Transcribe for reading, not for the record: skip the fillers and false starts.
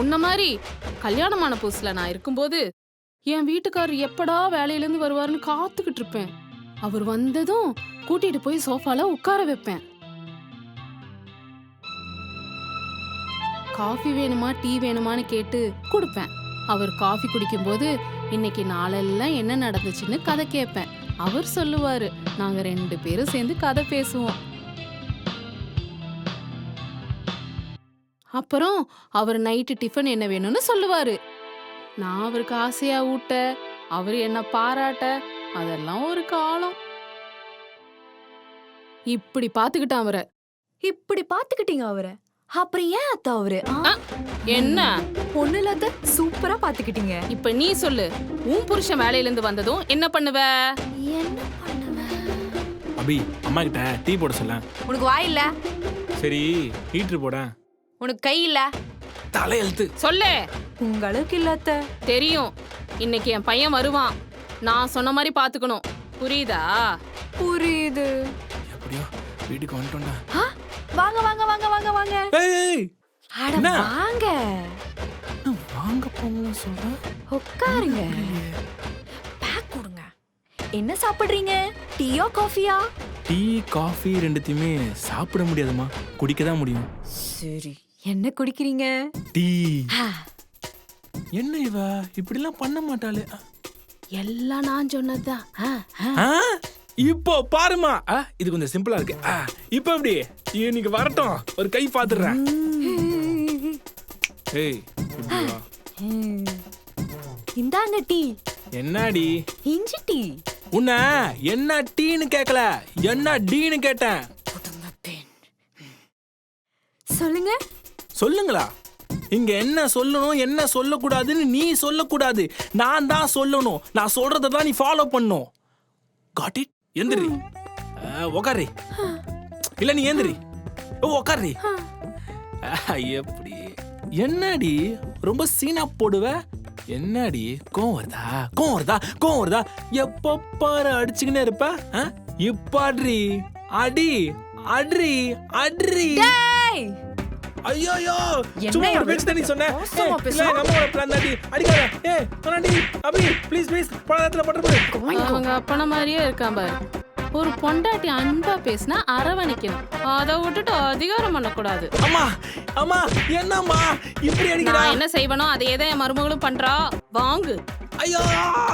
உன்ன மாதிரி கல்யாணமான புதுசுல நான் இருக்கும்போது என் வீட்டுக்காரர் எப்படா வேலையிலேருந்து வருவாருன்னு காத்துக்கிட்டு இருப்பேன். அவர் வந்ததும் கூட்டிட்டு போய் சோஃபால உட்கார வைப்பேன். காஃபி வேணுமா டீ வேணுமான்னு கேட்டு கொடுப்பேன். அவர் காஃபி குடிக்கும்போது இன்னைக்கு நாளெல்லாம் என்ன நடந்துச்சுன்னு கதை கேட்பேன். அவர் சொல்லுவாரு, நாங்க 2 பேரும் சேர்ந்து கதை பேசுவோம். அப்புறம் அவர் நைட்டு டிஃபன் என்ன வேணும்னு சொல்லுவாரு. நான் அவருக்கு ஆசையா ஊட்ட, அவர் என்ன பாராட்ட, அதெல்லாம் ஒரு காலம். இப்படி பாத்துக்கிட்டான் அவரை. இப்படி பாத்துக்கிட்டீங்க அவரை? அப்புறம் ஏன் அத்தா அவரு? என்ன ஒண்ணு இல்லாத சூப்பரா பாத்துக்கிட்டீங்க. இப்ப நீ சொல்லு, உன் புருஷன் வேலையில இருந்து வந்ததும் என்ன பண்ணுவ? என்ன பண்ணுவேன்? அபி, அம்மா கிட்ட டீ போட சொல்ல. உனக்கு வாய் இல்ல? சரி, ஹீட்டர் போட. உனக்கு கை இல்ல? தலையெழுத்து. சொல்லு. உங்க அளவுக்கு இல்ல அத்தை. தெரியும், இன்னைக்கு என் பையன் வருவான். நான் சொன்ன மாதிரி பாத்துக்கணும். புரியுதா? புரியுது. எப்படியோ வீட்டுக்கு வந்துட்டோம்டா. வாங்க வாங்க வாங்க வாங்க வாங்க. ஏய், அட என்ன? வாங்க. வாங்க போங்க சொல்ற. உட்காருங்க. பேக் கொடுங்க. என்ன சாப்பிடுறீங்க? டீயா காஃபியா? டீ காஃபி ரெண்டுத்தையுமே சாப்பிட முடியாதுமா, குடிக்க தான் முடியும். சரி, என்ன குடிக்கிறீங்க? டீ. என்ன இவ இப்படிலாம் பண்ண மாட்டாளே. எல்லாம் நான் சொன்னதுதான். இப்போ பாருமா, இது கொஞ்சம் சிம்பிளா இருக்கு. இப்போ எப்படி இன்னைக்கு வரட்டும், ஒரு கை பாத்துறேன். ஏய், இப்படி வா. இந்தாங்க டீ. என்னடி? இஞ்சி டீ. உன்ன என்ன டீன்னு கேட்கல, என்ன டீன்னு கேட்டேன். சொல்லுங்க. சொல்லுங்களா? இங்க என்ன சொல்லணும் என்ன சொல்லக்கூடாதுன்னு நீ சொல்லக்கூடாது, நான் தான் சொல்லணும். நான் சொல்றதை தான் நீ ஃபாலோ பண்ணும். Got it? எந்திரி. உக்காரி. இல்ல நீ எந்திரி. உக்காரி. எப்படி? என்னடி ரொம்ப சீனா போடுவ? என்னடி கோவம் வருதா? கோவம் வருதா? கோவம் வருதா? எப்ப பாரு அடிச்சுக்கினே இருப்ப. இப்ப அட்ரி அடி அட்ரி அட்ரி. ஐயோ, சும்மா ஒரு பேச்சு தான் நீ சொன்ன. இல்ல நம்ம ஒரு பிளான் தாடி. அடிக்காத. சொன்னாடி. அபி ப்ளீஸ் ப்ளீஸ் பழத்துல பட்டற. அவங்க அப்பன மாதிரியே இருக்கான் பாரு. ஒரு பொண்டாட்டி அன்பா பேசினா அரவணைக்கணும். அதை விட்டுட்டு அதிகாரம் பண்ணக்கூடாது. அம்மா அம்மா என்னம்மா இப்படி அடிக்கிறா? நான் என்ன செய்வனோ அதே தான் என் மருமகளும் பண்றா. வாங்கு. ஐயோ.